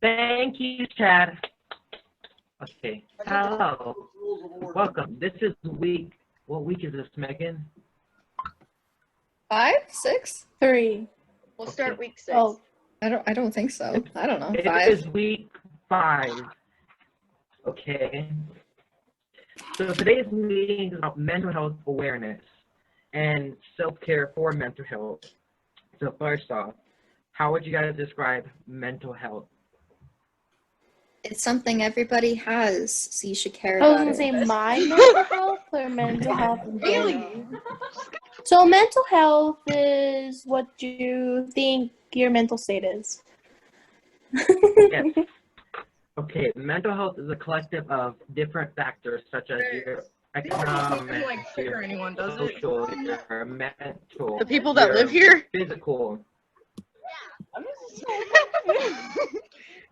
Thank you, Chad. Okay. Hello. Welcome. This is week. What week is this, Megan? 5, 6? 3. We'll Okay. start week 6. Oh, I don't think so. I don't know. It 5. is week 5. Okay. So today's meeting is about mental health awareness and self-care for mental health. So first off, how would you guys describe mental health? It's something everybody has, so you should care I was about gonna it. say my mental health or mental health in general. So mental health is what you think your mental state is. Yes. Okay, mental health is a collective of different factors such as your economic, Like trigger anyone, does it? social, your mental, The people that your live here? physical.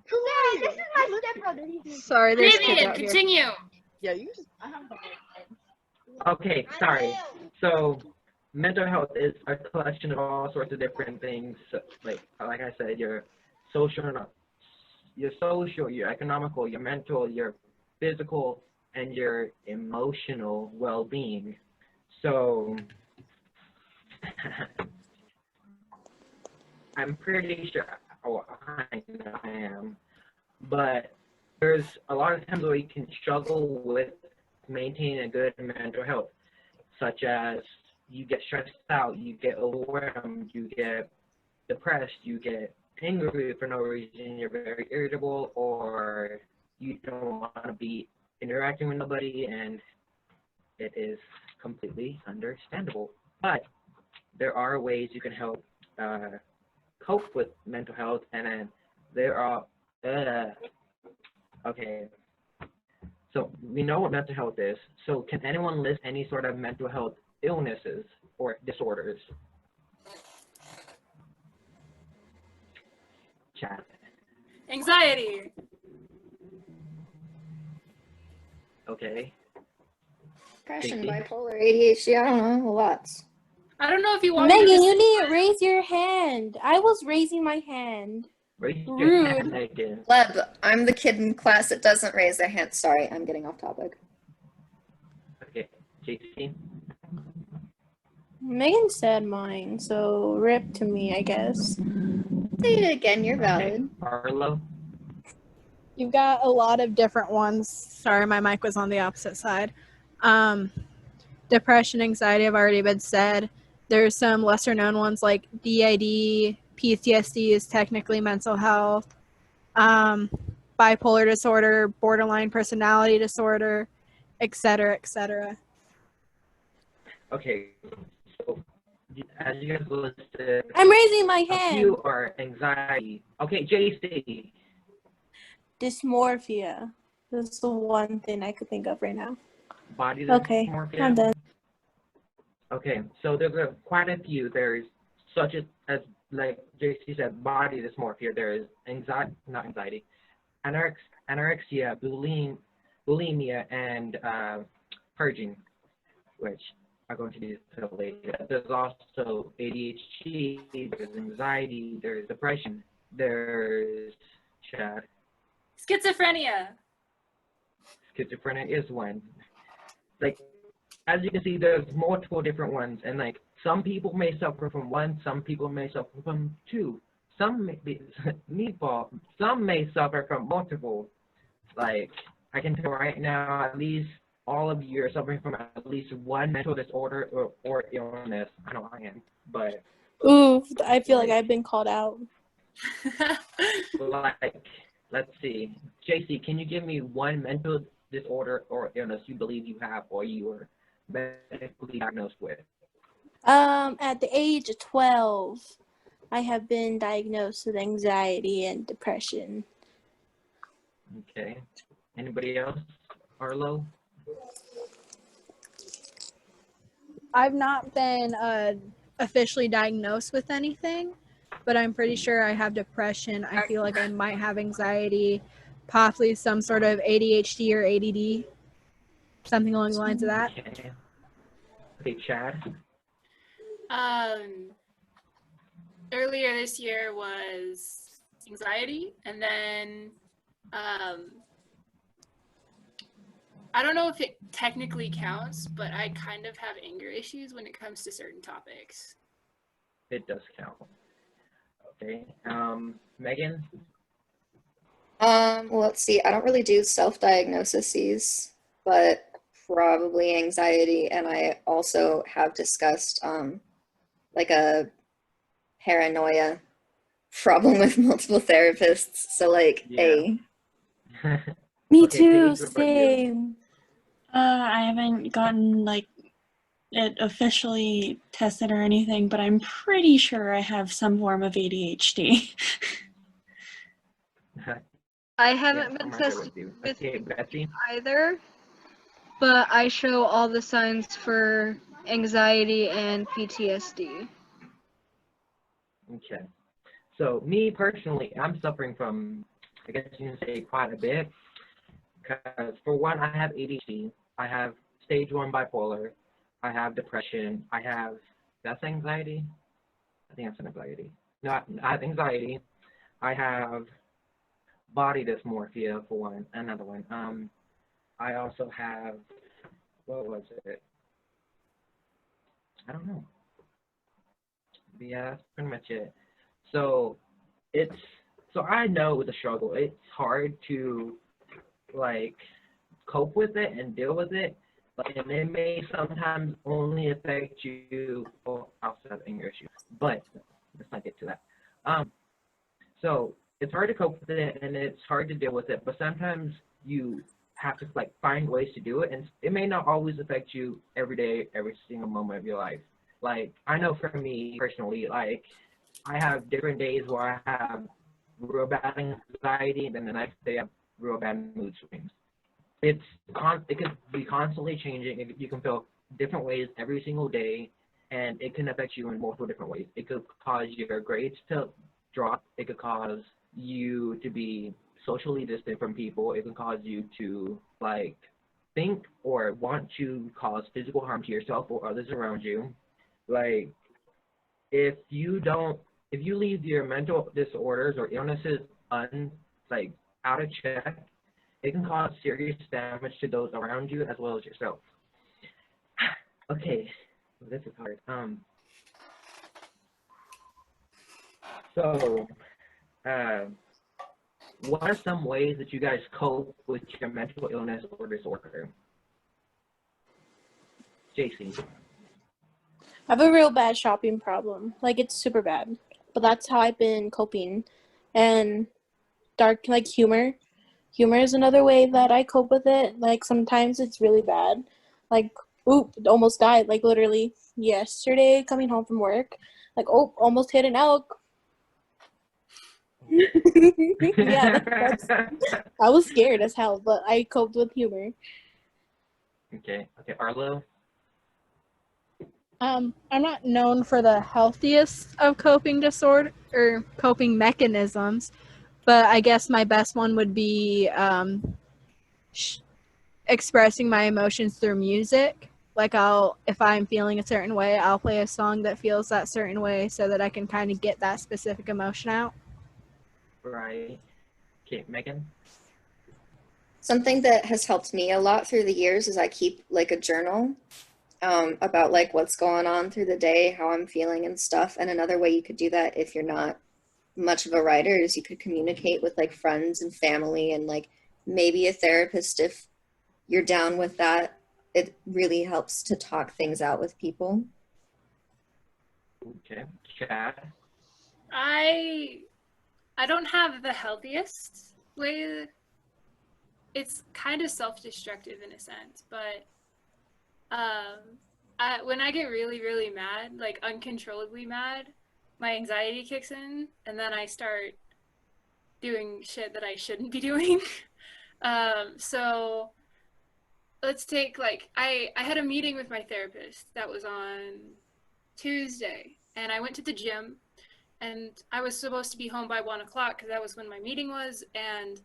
This is my stepbrother. Sorry, there's kids Fabian, out here. continue. Yeah, you just. Okay, sorry. So mental health is a collection of all sorts of different things, like I said, your social, your economical, your mental, your physical, and your emotional well-being. So I'm pretty sure, I know I am, but there's a lot of times where you can struggle with maintaining a good mental health, such as you get stressed out, you get overwhelmed, you get depressed, you get angry for no reason, you're very irritable, or you don't want to be interacting with nobody, and it is completely understandable. But there are ways you can help cope with mental health, and then there are, okay, so we know what mental health is. So can anyone list any sort of mental health illnesses or disorders? Chat. Anxiety. Okay. Depression, Stacey? bipolar, ADHD, I don't know, lots. I don't know if you want me to Megan, just you need to raise your hand. I was raising my hand. Raise your Rude. hand, Megan. Leb, I'm the kid in class that doesn't raise their hand. Sorry, I'm getting off topic. Okay. JC? Megan said mine, so rip to me, I guess. Say it again, you're Okay. valid. Arlo? You've got a lot of different ones. Sorry, my mic was on the opposite side. Depression, anxiety have already been said. There's some lesser known ones like DID, PTSD is technically mental health, bipolar disorder, borderline personality disorder, etc., etc. Okay. So, as you guys listed, I'm raising my a hand. few are anxiety. Okay, JC. Dysmorphia. That's the one thing I could think of right now. Body Okay, dysmorphia. I'm done. Okay, so there's quite a few. There's such as like JC said, body dysmorphia. There is anorexia, bulimia, and purging, which are going to be discussed later. There's also ADHD. There's anxiety. There's depression. There's Chad. schizophrenia. Schizophrenia is one. Like, as you can see, there's multiple different ones, and like some people may suffer from one, some people may suffer from two, some may be some may suffer from multiple. Like, I can tell right now, at least all of you are suffering from at least one mental disorder or illness. I know I am, but Ooh, I feel like I've been called out. like, let's see, JC, can you give me one mental disorder or illness you believe you have or you were medically diagnosed with? At the age of 12, I have been diagnosed with anxiety and depression. Okay. Anybody else? Arlo? I've not been officially diagnosed with anything, but I'm pretty sure I have depression. I feel like I might have anxiety, possibly some sort of ADHD or ADD, something along the lines of that. Okay. Okay, Chad? Earlier this year was anxiety, and then I don't know if it technically counts, but I kind of have anger issues when it comes to certain topics. It does count. Okay. Megan? Well, let's see. I don't really do self-diagnoses, but probably anxiety, and I also have discussed like a paranoia problem with multiple therapists. So like Yeah. Me Okay, too, Paige, what about you? same. I haven't gotten like it officially tested or anything, but I'm pretty sure I have some form of ADHD. I Yeah, haven't been I'm right there tested with you. with Okay, Betsy? either, but I show all the signs for anxiety and PTSD. Okay. So me personally, I'm suffering from, I guess you can say, quite a bit. Because for one, I have ADHD. I have stage 1 bipolar. I have depression. That's anxiety? I think that's anxiety. No, I have anxiety. I have body dysmorphia for one, another one. I also have, what was it? I don't know. But yeah, that's pretty much it. So it's, so I know the struggle. It's hard to like cope with it and deal with it, and it may sometimes only affect you outside of anger issues. But let's not get to that. So it's hard to cope with it and it's hard to deal with it, but sometimes you have to like find ways to do it, and it may not always affect you every day, every single moment of your life. Like I know for me personally, like I have different days where I have real bad anxiety, and then the next day I have real bad mood swings. It can be constantly changing. You can feel different ways every single day, and it can affect you in multiple different ways. It could cause your grades to drop. It could cause you to be socially distant from people. It can cause you to like think or want to cause physical harm to yourself or others around you. Like if you leave your mental disorders or illnesses like out of check, it can cause serious damage to those around you as well as yourself. Okay, this is hard. So, what are some ways that you guys cope with your mental illness or disorder? JC. I have a real bad shopping problem. Like, it's super bad. But that's how I've been coping. And dark, like, humor. Humor is another way that I cope with it. Like, sometimes it's really bad. Like, oop, almost died. Like, literally yesterday, coming home from work. Like, oh, almost hit an elk. Yeah, I was scared as hell, but I coped with humor. Okay, Arlo? I'm not known for the healthiest of coping disorder or coping mechanisms, but I guess my best one would be expressing my emotions through music. Like if I'm feeling a certain way, I'll play a song that feels that certain way so that I can kind of get that specific emotion out. Right. Okay, Megan? Something that has helped me a lot through the years is I keep like a journal about like what's going on through the day, how I'm feeling and stuff. And another way you could do that if you're not much of a writer is you could communicate with like friends and family and like maybe a therapist if you're down with that. It really helps to talk things out with people. Okay, Chad? I don't have the healthiest way. It's kind of self-destructive in a sense, but when I get really, really mad, like uncontrollably mad, my anxiety kicks in, and then I start doing shit that I shouldn't be doing. So let's take like I had a meeting with my therapist that was on Tuesday, and I went to the gym, and I was supposed to be home by 1 o'clock because that was when my meeting was, and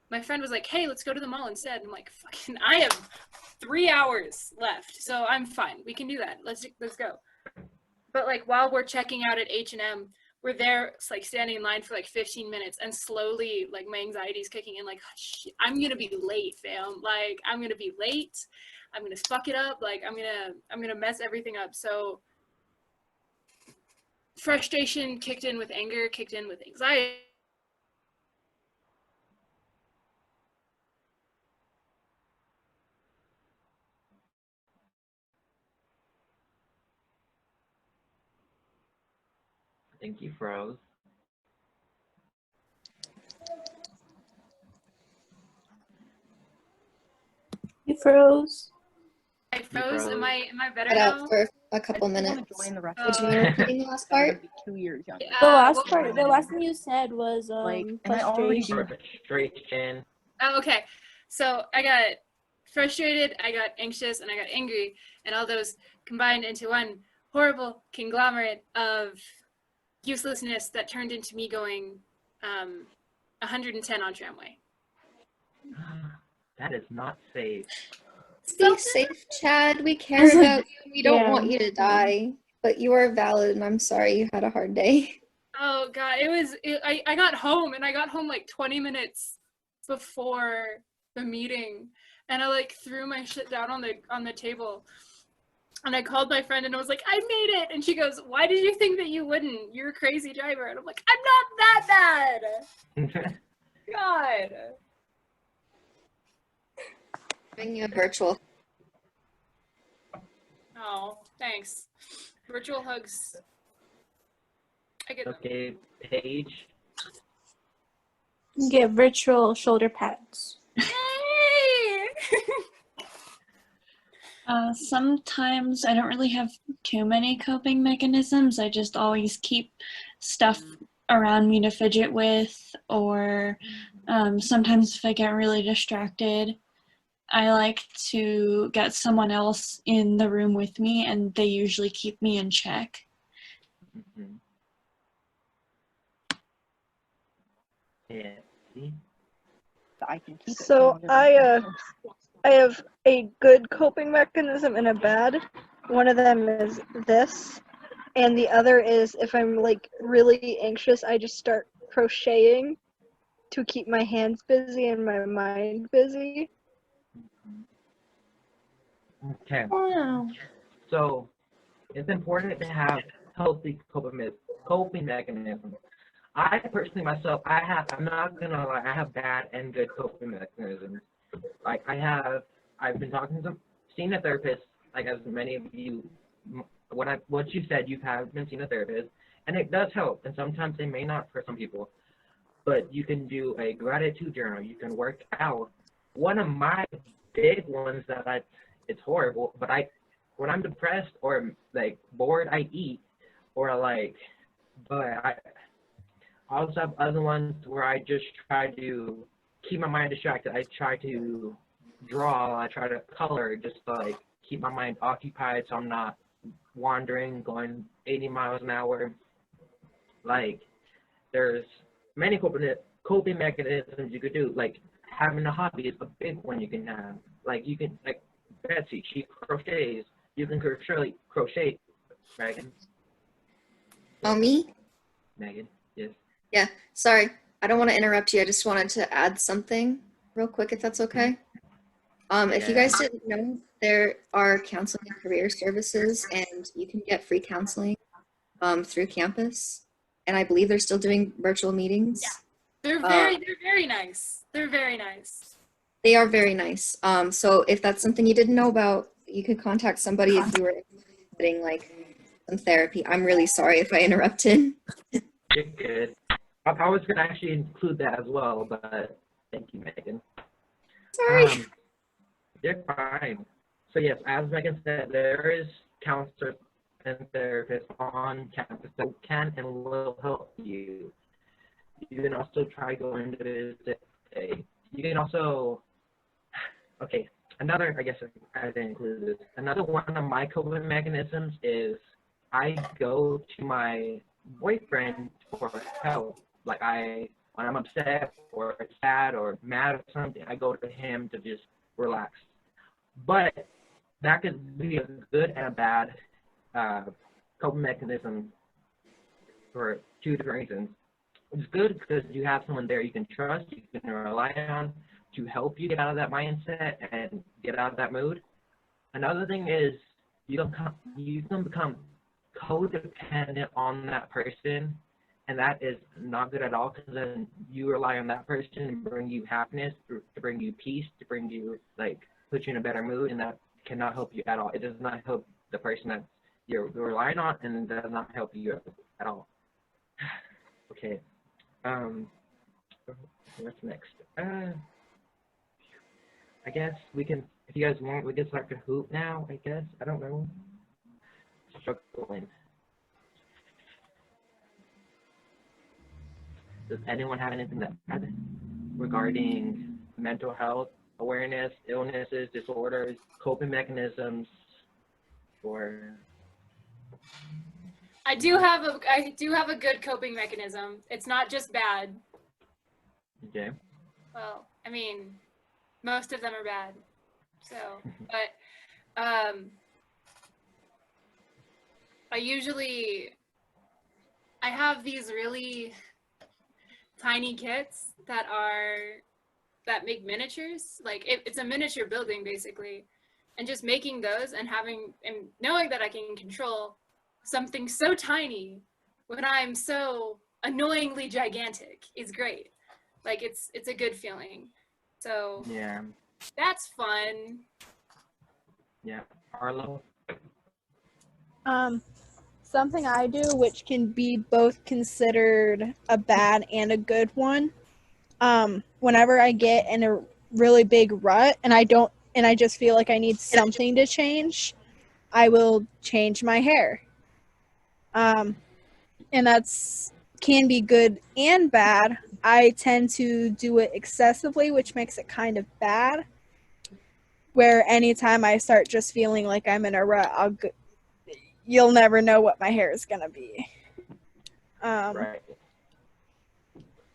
my friend was like, "Hey, let's go to the mall instead." I'm like, "Fucking, I have 3 hours left, so I'm fine. We can do that. Let's go." But like while we're checking out at H&M, we're there, it's like standing in line for like 15 minutes, and slowly like my anxiety is kicking in, like I'm gonna be late, fam. Like I'm gonna be late. I'm gonna fuck it up. Like I'm gonna mess everything up. So frustration kicked in with anger, kicked in with anxiety. I think you froze. You froze. I froze. Am I better Cut out now? for a couple I just wanna minutes. join the rest Would you of mind them. repeating the last I'm gonna part? be 2 years younger. The last what- part, the last thing you said was Like, and I already do. Frustration. Oh, okay. So I got frustrated, I got anxious, and I got angry, and all those combined into one horrible conglomerate of uselessness that turned into me going 110 on tramway. That is not safe. Be safe, Chad. We care about you. We don't Yeah. want you to die. But you are valid, and I'm sorry you had a hard day. Oh god, I got home, and I got home like 20 minutes before the meeting, and I like threw my shit down on the table, and I called my friend and I was like, I made it, and she goes, why did you think that you wouldn't? You're a crazy driver. And I'm like, I'm not that bad. God. Giving you a virtual. Oh, thanks. Virtual hugs. I get them. Okay, Paige. Get virtual shoulder pads. Yay! Sometimes I don't really have too many coping mechanisms. I just always keep stuff around me to fidget with, or sometimes if I get really distracted, I like to get someone else in the room with me, and they usually keep me in check. Mm-hmm. Yeah. See? I can keep it. So I have a good coping mechanism and a bad. One of them is this, and the other is if I'm like really anxious, I just start crocheting to keep my hands busy and my mind busy. Okay. Wow. So it's important to have healthy coping mechanisms. I personally myself, I'm not gonna lie, I have bad and good coping mechanisms. Like I've been seeing a therapist, like as many of you, what you said, you have been seeing a therapist, and it does help, and sometimes they may not for some people, but you can do a gratitude journal, you can work out. One of my big ones it's horrible, but when I'm depressed or like bored, I eat, or like, but I also have other ones where I just try to keep my mind distracted. I try to draw, I try to color, just to like keep my mind occupied so I'm not wandering, going 80 miles an hour. Like, there's many coping mechanisms you could do. Like, having a hobby is a big one you can have. Like, you can, like, Betsy, she crochets. You can crochet, Megan. Oh, me? Megan, yes. Yeah, sorry. I don't want to interrupt you. I just wanted to add something real quick, if that's okay. If you guys didn't know, there are counseling and career services, and you can get free counseling through campus. And I believe they're still doing virtual meetings. They're very nice. They're very nice. They are very nice. So if that's something you didn't know about, you could contact somebody if you were getting like some therapy. I'm really sorry if I interrupted. You're good. I was going to actually include that as well, but thank you, Megan. Sorry. You're fine. So yes, as Megan said, there is counselors and therapists on campus that can and will help you. You can also try going to visit. You can also, okay, another, I guess I didn't include this. Another one of my coping mechanisms is I go to my boyfriend for help. Like when I'm upset or sad or mad or something, I go to him to just relax. But that could be a good and a bad coping mechanism for two different reasons. It's good because you have someone there you can trust, you can rely on to help you get out of that mindset and get out of that mood. Another thing is you can become codependent on that person, and that is not good at all because then you rely on that person to bring you happiness, to bring you peace, to bring you like put you in a better mood, and that cannot help you at all. It does not help the person that you're relying on, and it does not help you at all. Okay. What's next? I guess we can, if you guys want, we can start to hoop now, I guess. I don't know. Struggling. Does anyone have anything to add regarding mental health, awareness, illnesses, disorders, coping mechanisms, or? I do have a good coping mechanism. It's not just bad. Okay. Well, I mean, most of them are bad. So, but I have these really tiny kits that make miniatures. Like it's a miniature building basically, and just making those and knowing that I can control something so tiny when I'm so annoyingly gigantic is great. Like it's a good feeling. So yeah, that's fun. Yeah, Arlo. Something I do, which can be both considered a bad and a good one. Whenever I get in a really big rut and I just feel like I need something to change, I will change my hair. And that's can be good and bad. I tend to do it excessively, which makes it kind of bad. Where anytime I start just feeling like I'm in a rut, you'll never know what my hair is gonna be. Right.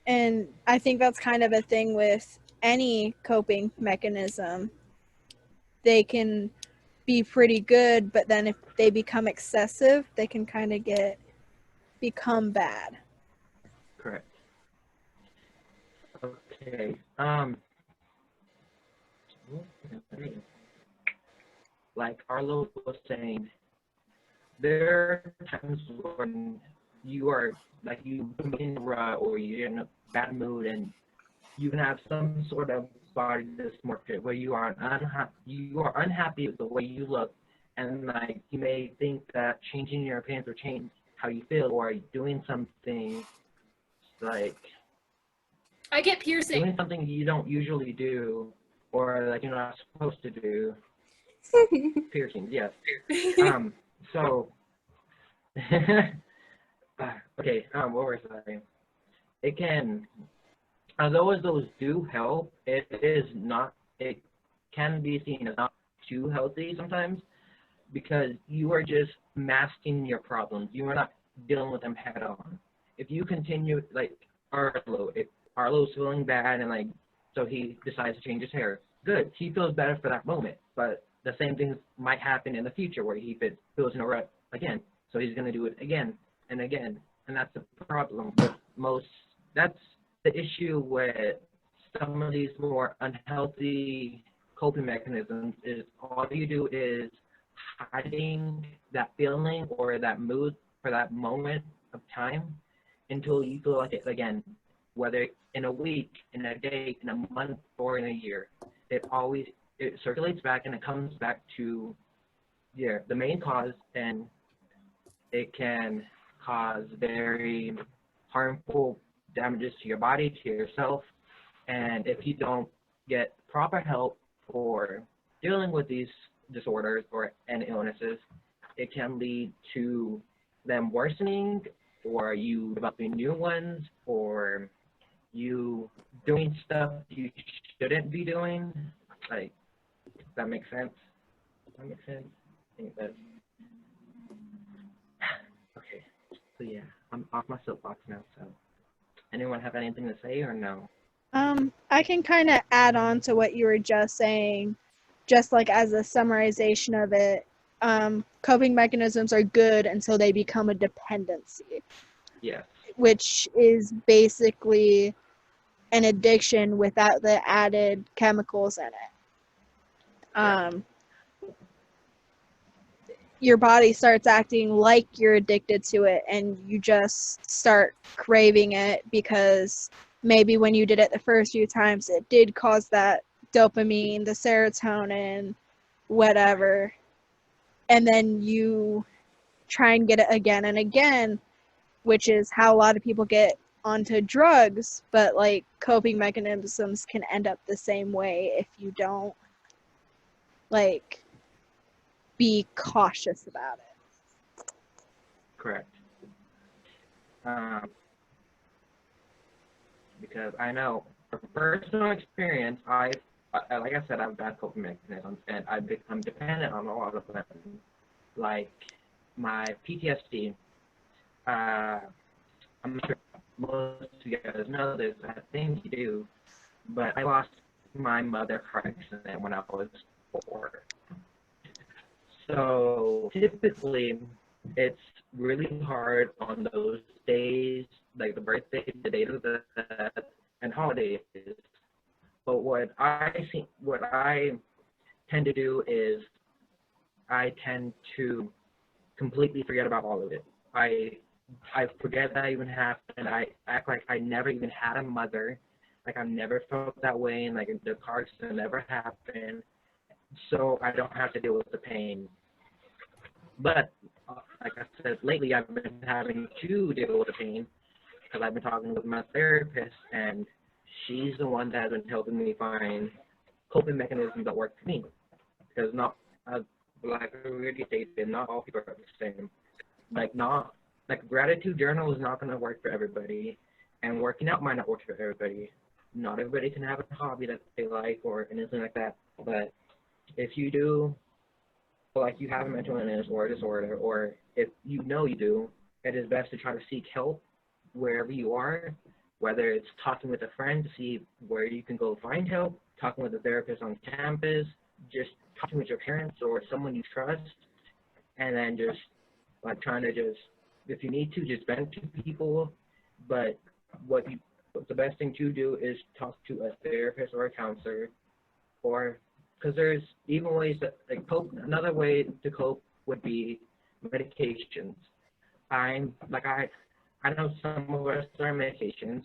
And I think that's kind of a thing with any coping mechanism. They can be pretty good, but then if they become excessive, they can kind of become bad. Correct. Okay. Like Arlo was saying, there are times when you are like you in a rut or you're in a bad mood and you can have some sort of body dysmorphia where you are unhappy with the way you look, and like you may think that changing your appearance will change how you feel, or doing something like I get piercing. doing something you don't usually do or like you're not supposed to do. Piercings, yes. So okay, what was I saying? It can, although those do help, it can be seen as not too healthy sometimes because you are just masking your problems. You are not dealing with them head on. If you continue, like Arlo, if Arlo's feeling bad and like, so he decides to change his hair, good. He feels better for that moment, but the same things might happen in the future where he feels in a rut again. So he's going to do it again and again. And that's the problem with that's the issue with some of these more unhealthy coping mechanisms is all you do is hiding that feeling or that mood for that moment of time until you feel like it again, whether in a week, in a day, in a month, or in a year. It circulates back and it comes back to the main cause, and it can cause very harmful damages to your body, to yourself, and if you don't get proper help for dealing with these disorders and illnesses, it can lead to them worsening, or you developing new ones, or you doing stuff you shouldn't be doing. Like, does that make sense? Does that make sense? I think that's okay. So yeah, I'm off my soapbox now. So, anyone have anything to say or no? I can kind of add on to what you were just saying, just like as a summarization of it. Coping mechanisms are good until they become a dependency. Yes. which is basically an addiction without the added chemicals in it. Your body starts acting like you're addicted to it, and you just start craving it because maybe when you did it the first few times, it did cause that dopamine, the serotonin, whatever. And then you try and get it again and again, which is how a lot of people get onto drugs. But like coping mechanisms can end up the same way if you don't like be cautious about it. Correct. Because I know from personal experience, like I said, I have bad coping mechanisms, and I've become dependent on a lot of them. Like my PTSD. I'm sure most of you guys know this. I think you do, but I lost my mother car accident when I was 4. So typically, it's really hard on those days, like the birthday, the date of the death, and holidays. But what I tend to do is I tend to completely forget about all of it. I forget that even happened. I act like I never even had a mother, like I've never felt that way, and like the car accident never happened, so I don't have to deal with the pain. But like I said, lately I've been having to deal with the pain because I've been talking with my therapist, and she's the one that has been helping me find coping mechanisms that work for me. Because like I already stated, not all people are the same. Like a gratitude journal is not going to work for everybody, and working out might not work for everybody. Not everybody can have a hobby that they like or anything like that. But if you do, like you have a mental illness or a disorder, or if you know you do, it is best to try to seek help wherever you are, whether it's talking with a friend to see where you can go find help, talking with a therapist on campus, just talking with your parents or someone you trust, and then just like trying to just, if you need to, just vent to people. But what the best thing to do is talk to a therapist or a counselor, or because there's even ways that like cope. Another way to cope would be medications. I know some of us are on medications,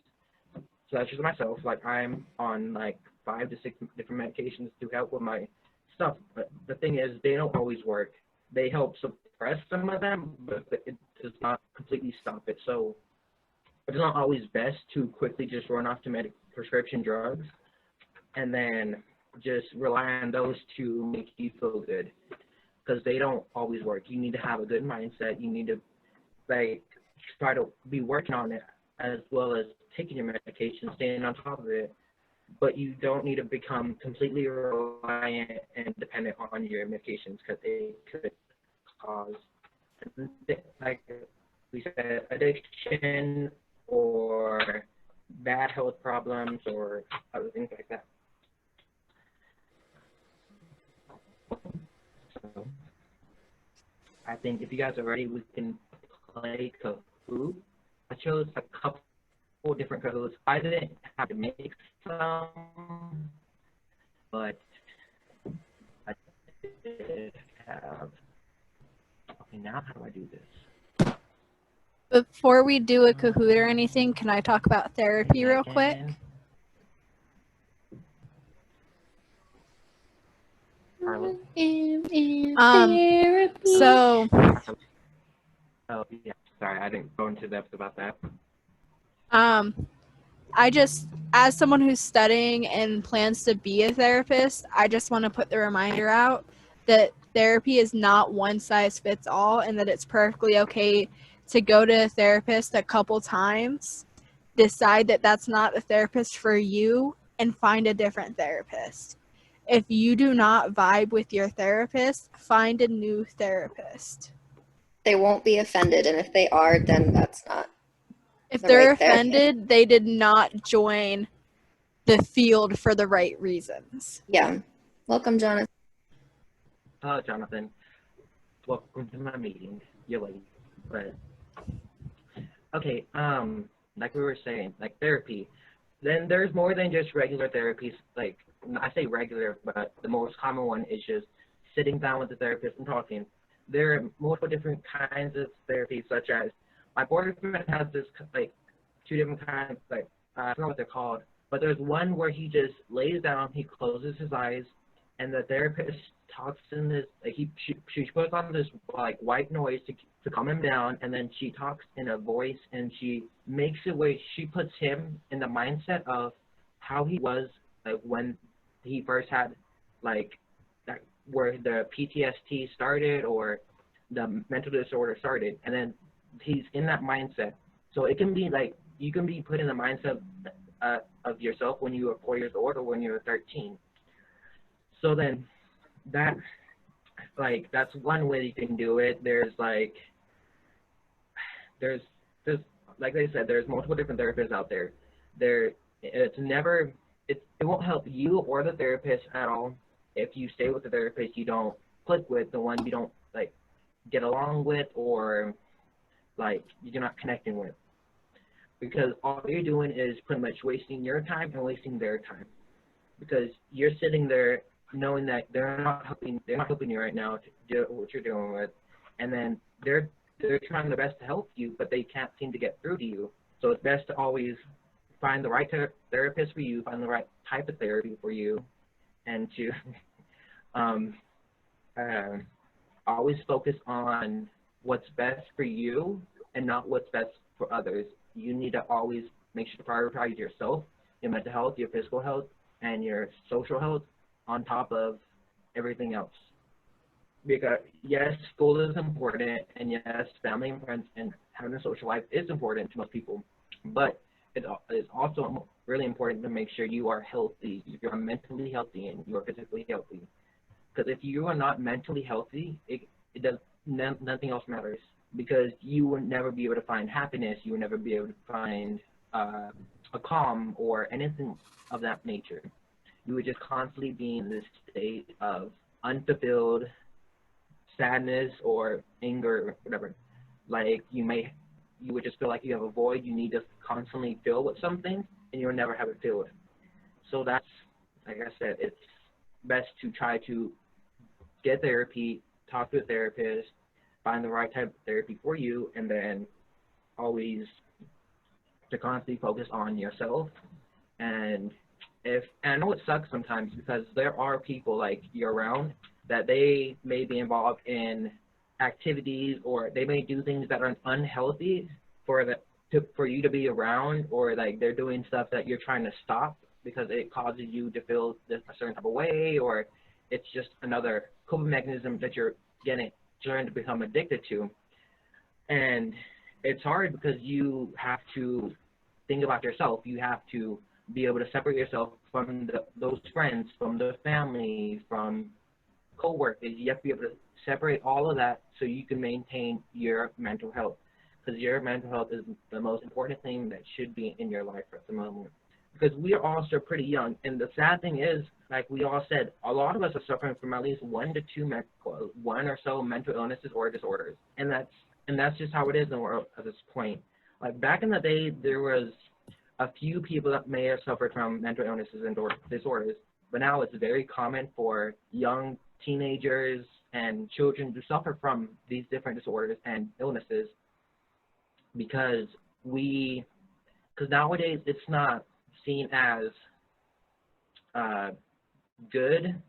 such as myself. Like I'm on like 5 to 6 different medications to help with my stuff. But the thing is, they don't always work. They help suppress some of them, but it does not completely stop it. So it's not always best to quickly just run off to prescription drugs and then just rely on those to make you feel good, because they don't always work. You need to have a good mindset. You need to like try to be working on it as well as taking your medication, staying on top of it. But you don't need to become completely reliant and dependent on your medications, because they could cause, like we said, addiction or bad health problems or other things like that. So I think if you guys are ready, we can play Kahoot. I chose a couple different Kahoots. I didn't have to make some, but I did have. Okay, now how do I do this? Before we do a Kahoot or anything, can I talk about therapy real quick? Carla? So Oh, yeah. Sorry, I didn't go into depth about that. I just, as someone who's studying and plans to be a therapist, I just want to put the reminder out that therapy is not one size fits all, and that it's perfectly okay to go to a therapist a couple times, decide that that's not the therapist for you, and find a different therapist. If you do not vibe with your therapist, find a new therapist. They won't be offended, and if they are, then that's not. If The they're right therapist. offended, they did not join the field for the right reasons. Yeah. Welcome, Jonathan. Hello, Jonathan. Welcome to my meeting. You're late, but okay, like we were saying, like therapy. Then there's more than just regular therapies. Like I say regular, but the most common one is just sitting down with the therapist and talking. There are multiple different kinds of therapy, such as my boyfriend has this like two different kinds, like I don't know what they're called, but there's one where he just lays down, he closes his eyes, and the therapist talks in this, like she puts on this like white noise to calm him down, and then she talks in a voice, and she makes it where she puts him in the mindset of how he was like when he first had like that, where the PTSD started or the mental disorder started, and then he's in that mindset. So it can be like you can be put in the mindset of yourself when you were 4 years old or when you were 13. So then that like that's one way you can do it. There's like I said, there's multiple different therapists out there. It's never it won't help you or the therapist at all if you stay with the therapist you don't click with, the one you don't like get along with, or like you're not connecting with, because all you're doing is pretty much wasting your time and wasting their time, because you're sitting there knowing that they're not helping you right now to do what you're dealing with, and then they're trying their best to help you, but they can't seem to get through to you. So it's best to always find the right therapist for you, find the right type of therapy for you, and to always focus on what's best for you and not what's best for others. You need to always make sure to prioritize yourself, your mental health, your physical health, and your social health on top of everything else. Because yes, school is important, and yes, family and friends and having a social life is important to most people, but it's also really important to make sure you are healthy, you're mentally healthy, and you're physically healthy. Because if you are not mentally healthy, it does nothing else matters. Because you will never be able to find happiness, you will never be able to find a calm or anything of that nature. You would just constantly be in this state of unfulfilled sadness or anger or whatever. Like you would just feel like you have a void you need to constantly fill with something, and you'll never have it filled. So that's, like I said, it's best to try to get therapy, talk to a therapist, find the right type of therapy for you, and then always to constantly focus on yourself. And I know it sucks sometimes, because there are people like you're around that they may be involved in activities, or they may do things that are unhealthy for you to be around, or like they're doing stuff that you're trying to stop because it causes you to feel a certain type of way, or it's just another coping mechanism that you're trying to become addicted to. And it's hard because you have to think about yourself. You have to be able to separate yourself from those friends, from the family, from co-workers. You have to be able to separate all of that so you can maintain your mental health, because your mental health is the most important thing that should be in your life at the moment. Because we are all still pretty young, and the sad thing is, like we all said, a lot of us are suffering from at least one or so mental illnesses or disorders, and that's just how it is in the world at this point. Like back in the day, there was a few people that may have suffered from mental illnesses and disorders, but now it's very common for young teenagers and children to suffer from these different disorders and illnesses, because nowadays it's not seen as good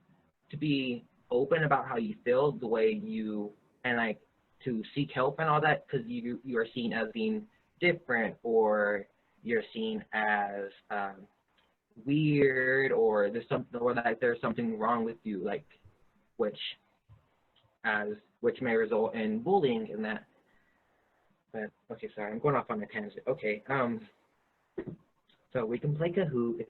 to be open about how you feel, the way you, and like to seek help and all that, because you are seen as being different, or you're seen as weird, or there's something wrong with you, like which may result in bullying and that. But okay, sorry, I'm going off on a tangent. Okay, so we can play Kahoot if